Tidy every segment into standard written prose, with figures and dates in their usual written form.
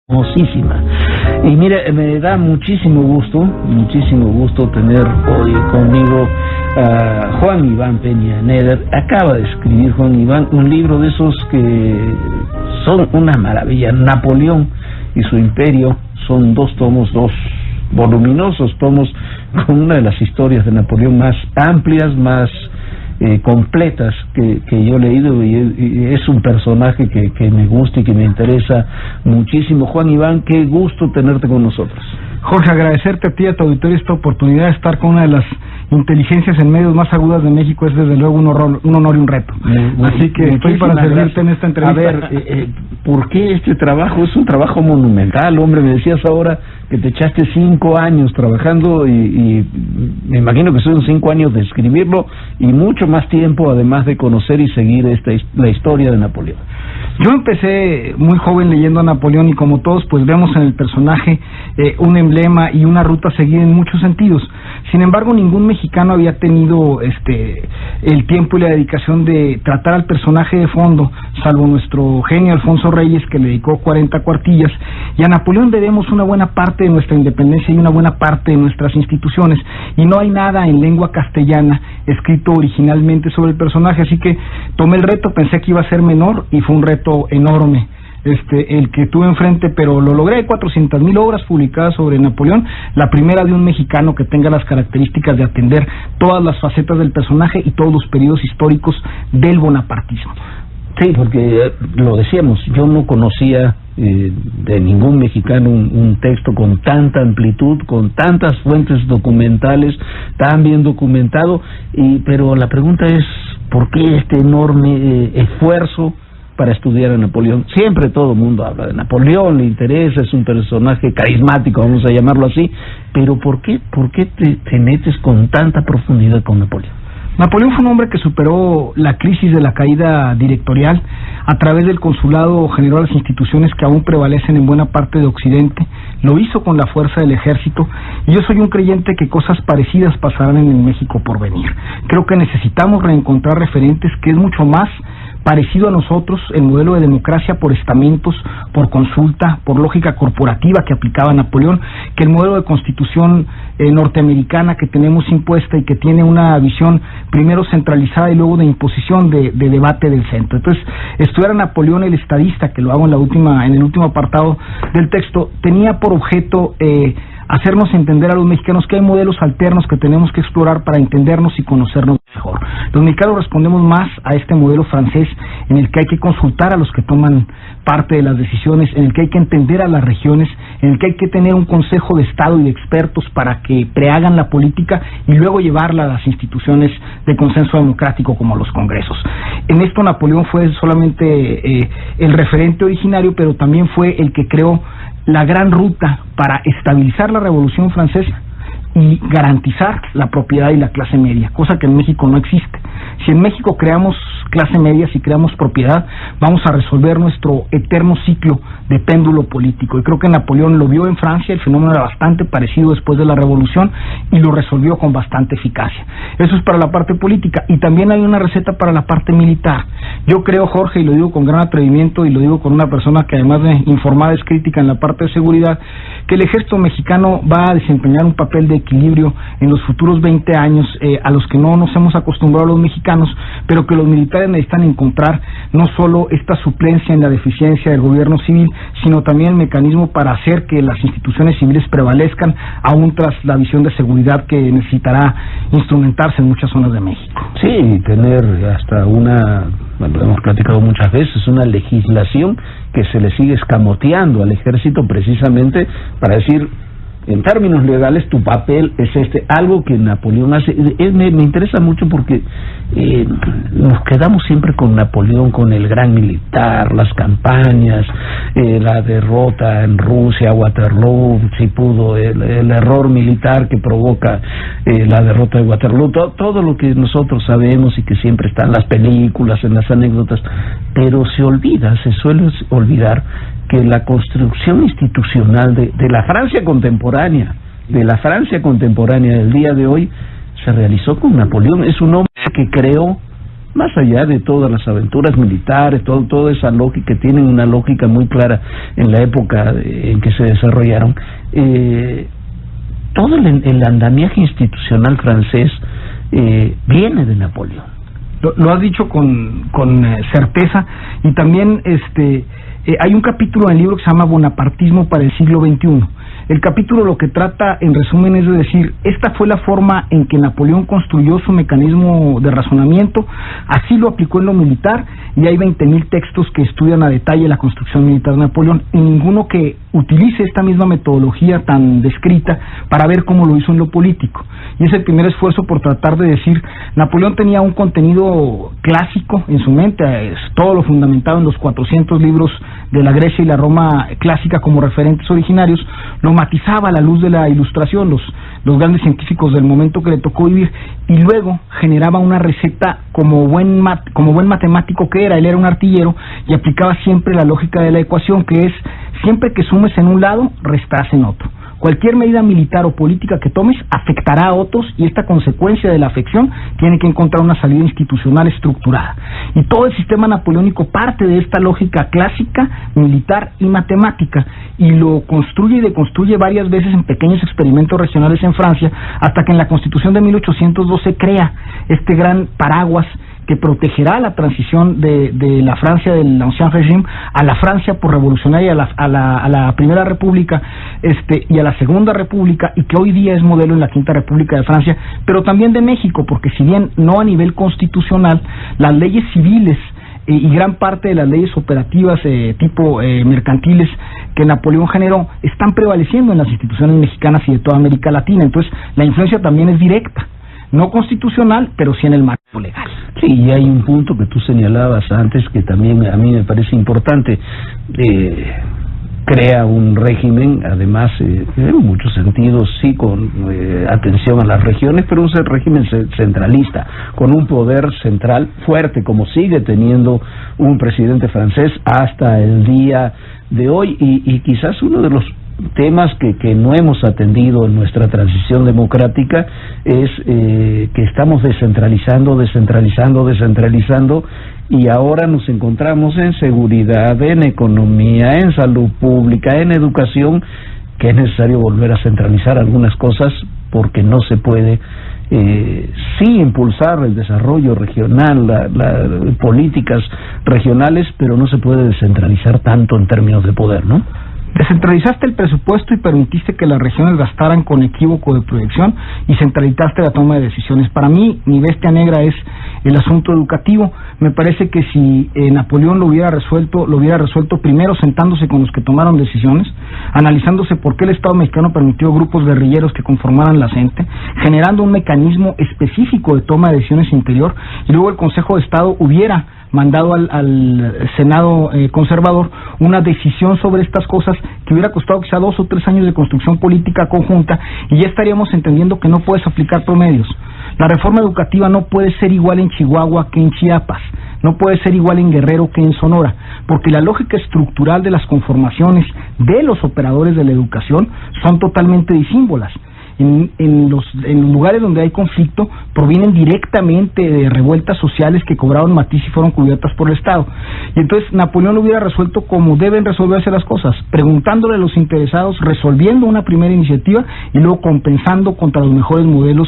hermosísima. Y mire, me da muchísimo gusto tener hoy conmigo a Juan Iván Peña Neder. Acaba de escribir Juan Iván un libro de esos que son una maravilla. Napoleón y su imperio. Son dos tomos, dos voluminosos tomos con una de las historias de Napoleón más amplias, más completas que yo he leído, y es un personaje que me gusta y que me interesa muchísimo. Juan Iván, qué gusto tenerte con nosotros. Jorge, agradecerte a ti y a tu auditorio esta oportunidad de estar con una de las inteligencias en medios más agudas de México. Es desde luego un honor y un reto. Así que estoy para servirte en esta entrevista. A ver, ¿por qué este trabajo? Es un trabajo monumental, hombre. Me decías ahora que te echaste 5 años trabajando y me imagino que son 5 años de escribirlo y mucho más tiempo además de conocer y seguir la historia de Napoleón. Yo empecé muy joven leyendo a Napoleón y como todos pues vemos en el personaje un emblema y una ruta seguida en muchos sentidos. Sin embargo, ningún mexicano había tenido el tiempo y la dedicación de tratar al personaje de fondo, salvo nuestro genio Alfonso Reyes, que le dedicó 40 cuartillas, y a Napoleón debemos una buena parte de nuestra independencia y una buena parte de nuestras instituciones, y no hay nada en lengua castellana escrito originalmente sobre el personaje, así que tomé el reto. Pensé que iba a ser menor y fue un reto enorme el que tuve enfrente, pero lo logré. 400,000 obras publicadas sobre Napoleón, la primera de un mexicano que tenga las características de atender todas las facetas del personaje y todos los periodos históricos del bonapartismo. Sí, porque lo decíamos, yo no conocía de ningún mexicano un texto con tanta amplitud, con tantas fuentes documentales, tan bien documentado, pero la pregunta es, ¿por qué este enorme esfuerzo para estudiar a Napoleón? Siempre todo el mundo habla de Napoleón, le interesa, es un personaje carismático, vamos a llamarlo así, pero ¿por qué te metes con tanta profundidad con Napoleón? Napoleón fue un hombre que superó la crisis de la caída directorial a través del consulado, generó las instituciones que aún prevalecen en buena parte de Occidente, lo hizo con la fuerza del ejército, y yo soy un creyente que cosas parecidas pasarán en el México por venir. Creo que necesitamos reencontrar referentes que es mucho más parecido a nosotros, el modelo de democracia por estamentos, por consulta, por lógica corporativa que aplicaba Napoleón, que el modelo de constitución norteamericana que tenemos impuesta y que tiene una visión primero centralizada y luego de imposición de debate del centro. Entonces, estudiar a Napoleón el estadista, que lo hago en el último apartado del texto, tenía por objeto hacernos entender a los mexicanos que hay modelos alternos que tenemos que explorar para entendernos y conocernos mejor. Los mexicanos respondemos más a este modelo francés, en el que hay que consultar a los que toman parte de las decisiones, en el que hay que entender a las regiones, en el que hay que tener un consejo de Estado y de expertos para que prehagan la política y luego llevarla a las instituciones de consenso democrático como los congresos. En esto Napoleón fue solamente el referente originario, pero también fue el que creó la gran ruta para estabilizar la Revolución Francesa y garantizar la propiedad y la clase media, cosa que en México no existe. Si en México creamos clase media, si creamos propiedad, vamos a resolver nuestro eterno ciclo de péndulo político, y creo que Napoleón lo vio en Francia. El fenómeno era bastante parecido después de la Revolución y lo resolvió con bastante eficacia. Eso es para la parte política, y también hay una receta para la parte militar. Yo creo, Jorge, y lo digo con gran atrevimiento y lo digo con una persona que además de informada es crítica en la parte de seguridad, que el ejército mexicano va a desempeñar un papel de equilibrio en los futuros 20 años a los que no nos hemos acostumbrado los mexicanos, pero que los militares necesitan encontrar no solo esta suplencia en la deficiencia del gobierno civil, sino también el mecanismo para hacer que las instituciones civiles prevalezcan aún tras la visión de seguridad que necesitará instrumentarse en muchas zonas de México. Sí, tener hasta lo hemos platicado muchas veces, una legislación que se le sigue escamoteando al ejército precisamente para decir, en términos legales, tu papel es algo que Napoleón hace. Me interesa mucho porque nos quedamos siempre con Napoleón, con el gran militar, las campañas, la derrota en Rusia, Waterloo, si pudo, el error militar que provoca la derrota de Waterloo, todo lo que nosotros sabemos y que siempre está en las películas, en las anécdotas, pero se suele olvidar que la construcción institucional de la Francia contemporánea, del día de hoy, se realizó con Napoleón. Es un hombre que creó más allá de todas las aventuras militares, toda esa lógica, que tienen una lógica muy clara en la época en que se desarrollaron, todo el andamiaje institucional francés viene de Napoleón. Lo has dicho con certeza, y también hay un capítulo en el libro que se llama Bonapartismo para el siglo XXI. El capítulo lo que trata, en resumen, es de decir, esta fue la forma en que Napoleón construyó su mecanismo de razonamiento, así lo aplicó en lo militar, y hay 20.000 textos que estudian a detalle la construcción militar de Napoleón, y ninguno que utilice esta misma metodología tan descrita para ver cómo lo hizo en lo político. Y es el primer esfuerzo por tratar de decir, Napoleón tenía un contenido clásico en su mente, todo lo fundamentado en los 400 libros de la Grecia y la Roma clásica como referentes originarios, lo matizaba a la luz de la Ilustración, los grandes científicos del momento que le tocó vivir, y luego generaba una receta como buen matemático que era. Él era un artillero y aplicaba siempre la lógica de la ecuación, que es siempre que sumes en un lado, restas en otro. Cualquier medida militar o política que tomes afectará a otros, y esta consecuencia de la afección tiene que encontrar una salida institucional estructurada. Y todo el sistema napoleónico parte de esta lógica clásica, militar y matemática, y lo construye y deconstruye varias veces en pequeños experimentos regionales en Francia, hasta que en la Constitución de 1812 crea este gran paraguas que protegerá la transición de la Francia del Ancien Régime a la Francia por revolucionaria, a la Primera República y a la Segunda República, y que hoy día es modelo en la Quinta República de Francia, pero también de México, porque si bien no a nivel constitucional, las leyes civiles y gran parte de las leyes operativas tipo mercantiles que Napoleón generó están prevaleciendo en las instituciones mexicanas y de toda América Latina. Entonces la influencia también es directa, no constitucional, pero sí en el marco legal. Sí, y hay un punto que tú señalabas antes que también a mí me parece importante. Crea un régimen, además, en muchos sentidos, sí, con atención a las regiones, pero un régimen centralista, con un poder central fuerte, como sigue teniendo un presidente francés hasta el día de hoy, y quizás uno de los temas que no hemos atendido en nuestra transición democrática es que estamos descentralizando, y ahora nos encontramos en seguridad, en economía, en salud pública, en educación, que es necesario volver a centralizar algunas cosas, porque no se puede sí impulsar el desarrollo regional, las políticas regionales, pero no se puede descentralizar tanto en términos de poder, ¿no? Descentralizaste el presupuesto y permitiste que las regiones gastaran con equívoco de proyección, y centralizaste la toma de decisiones. Para mí, mi bestia negra es el asunto educativo. Me parece que si Napoleón lo hubiera resuelto primero sentándose con los que tomaron decisiones, analizándose por qué el Estado mexicano permitió grupos guerrilleros que conformaran la CENTE, generando un mecanismo específico de toma de decisiones interior, y luego el Consejo de Estado hubiera mandado al Senado conservador una decisión sobre estas cosas que hubiera costado quizá 2 o 3 años de construcción política conjunta, y ya estaríamos entendiendo que no puedes aplicar promedios. La reforma educativa no puede ser igual en Chihuahua que en Chiapas, no puede ser igual en Guerrero que en Sonora, porque la lógica estructural de las conformaciones de los operadores de la educación son totalmente disímbolas. En los lugares donde hay conflicto provienen directamente de revueltas sociales que cobraron matiz y fueron cubiertas por el Estado. Y entonces Napoleón lo hubiera resuelto como deben resolverse las cosas, preguntándole a los interesados, resolviendo una primera iniciativa y luego compensando contra los mejores modelos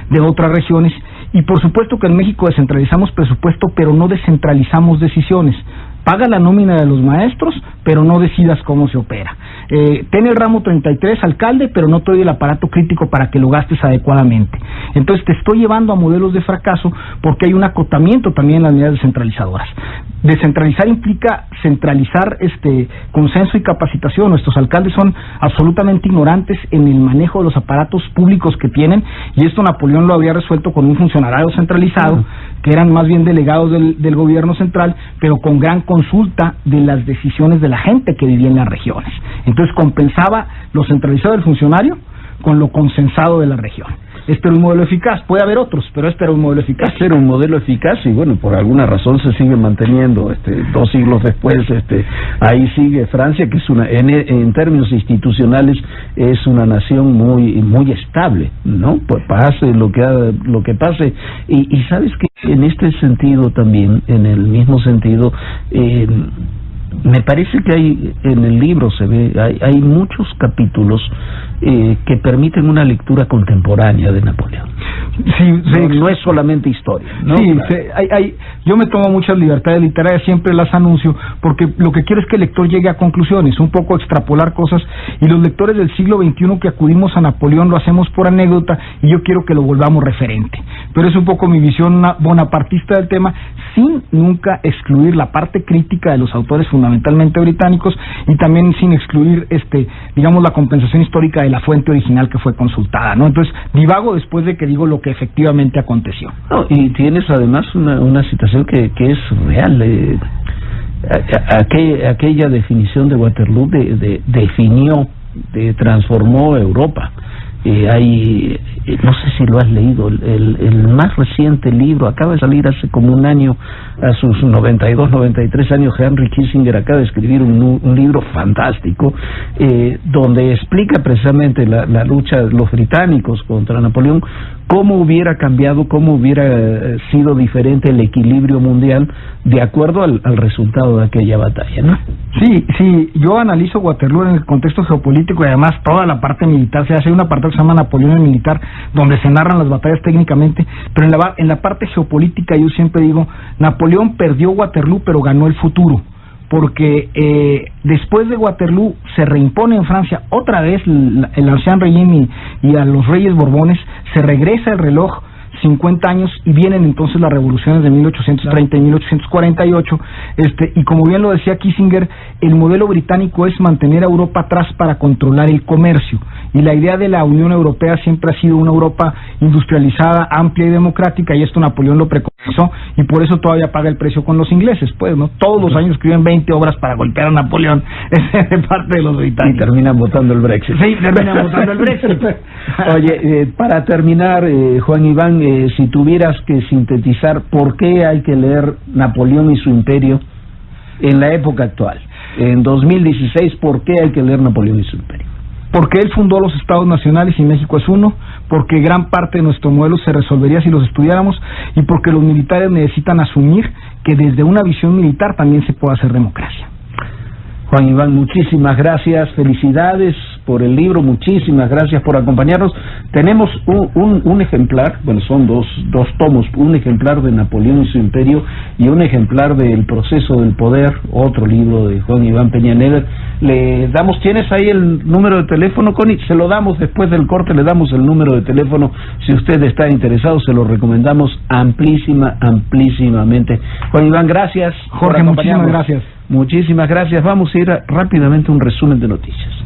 de otras regiones. Y por supuesto que en México descentralizamos presupuesto, pero no descentralizamos decisiones. Paga la nómina de los maestros, pero no decidas cómo se opera. Ten el ramo 33, alcalde, pero no te doy el aparato crítico para que lo gastes adecuadamente. Entonces te estoy llevando a modelos de fracaso, porque hay un acotamiento también en las medidas descentralizadoras. Descentralizar implica centralizar consenso y capacitación. Nuestros alcaldes son absolutamente ignorantes en el manejo de los aparatos públicos que tienen, y esto Napoleón lo habría resuelto con un funcionario centralizado, que eran más bien delegados del gobierno central, pero con gran consulta de las decisiones de la gente que vivía en las regiones. Entonces compensaba lo centralizado del funcionario con lo consensado de la región. Este era un modelo eficaz, puede haber otros, pero este era un modelo eficaz. Este era un modelo eficaz y bueno, por alguna razón se sigue manteniendo. 2 siglos después, ahí sigue Francia, que es en términos institucionales es una nación muy estable, ¿no? Pues pase lo que pase. Y sabes que en este sentido también, en el mismo sentido, me parece que en el libro se ve, hay muchos capítulos que permiten una lectura contemporánea de Napoleón. Sí, no es solamente historia, ¿no? Sí, yo me tomo muchas libertades literarias, siempre las anuncio, porque lo que quiero es que el lector llegue a conclusiones, un poco extrapolar cosas, y los lectores del siglo XXI que acudimos a Napoleón lo hacemos por anécdota, y yo quiero que lo volvamos referente. Pero es un poco mi visión bonapartista del tema, sin nunca excluir la parte crítica de los autores fundamentalmente británicos, y también sin excluir, digamos, la compensación histórica de la fuente original que fue consultada, ¿no? Entonces, divago después de que digo lo que efectivamente aconteció. No, y tienes además una situación que es real. Aquella definición de Waterloo definió, transformó Europa. No sé si lo has leído, el más reciente libro, acaba de salir hace como un año, a sus 92, 93 años, Henry Kissinger acaba de escribir un libro fantástico, donde explica precisamente la lucha de los británicos contra Napoleón, cómo hubiera cambiado, cómo hubiera sido diferente el equilibrio mundial de acuerdo al resultado de aquella batalla, ¿no? Sí, yo analizo Waterloo en el contexto geopolítico y además toda la parte militar. Se hace una parte que se llama Napoleón el militar, donde se narran las batallas técnicamente, pero en la parte geopolítica yo siempre digo, Napoleón perdió Waterloo pero ganó el futuro, porque después de Waterloo se reimpone en Francia otra vez el Ancien Régime y a los reyes Borbones, se regresa el reloj 50 años y vienen entonces las revoluciones de 1830 y 1848, y como bien lo decía Kissinger, el modelo británico es mantener a Europa atrás para controlar el comercio, y la idea de la Unión Europea siempre ha sido una Europa industrializada, amplia y democrática, y esto Napoleón lo preconizó, y por eso todavía paga el precio con los ingleses, pues, ¿no? Todos los años escriben 20 obras para golpear a Napoleón, es de parte de los británicos. Y terminan votando el Brexit. Sí, terminan votando el Brexit. Oye, para terminar, Juan Iván, si tuvieras que sintetizar por qué hay que leer Napoleón y su imperio en la época actual, en 2016, ¿por qué hay que leer Napoleón y su imperio? Porque él fundó los Estados Nacionales y México es uno, porque gran parte de nuestro modelo se resolvería si los estudiáramos, y porque los militares necesitan asumir que desde una visión militar también se puede hacer democracia. Juan Iván, muchísimas gracias, felicidades por el libro, muchísimas gracias por acompañarnos. Tenemos un ejemplar, bueno, son dos tomos, un ejemplar de Napoleón y su imperio y un ejemplar de El proceso del poder, otro libro de Juan Iván Peña Nieves. Le damos, ¿tienes ahí el número de teléfono, Connie? Se lo damos después del corte, le damos el número de teléfono. Si usted está interesado, se lo recomendamos amplísimamente. Juan Iván, gracias. Jorge, muchísimas gracias. Muchísimas gracias. Vamos a ir rápidamente a un resumen de noticias.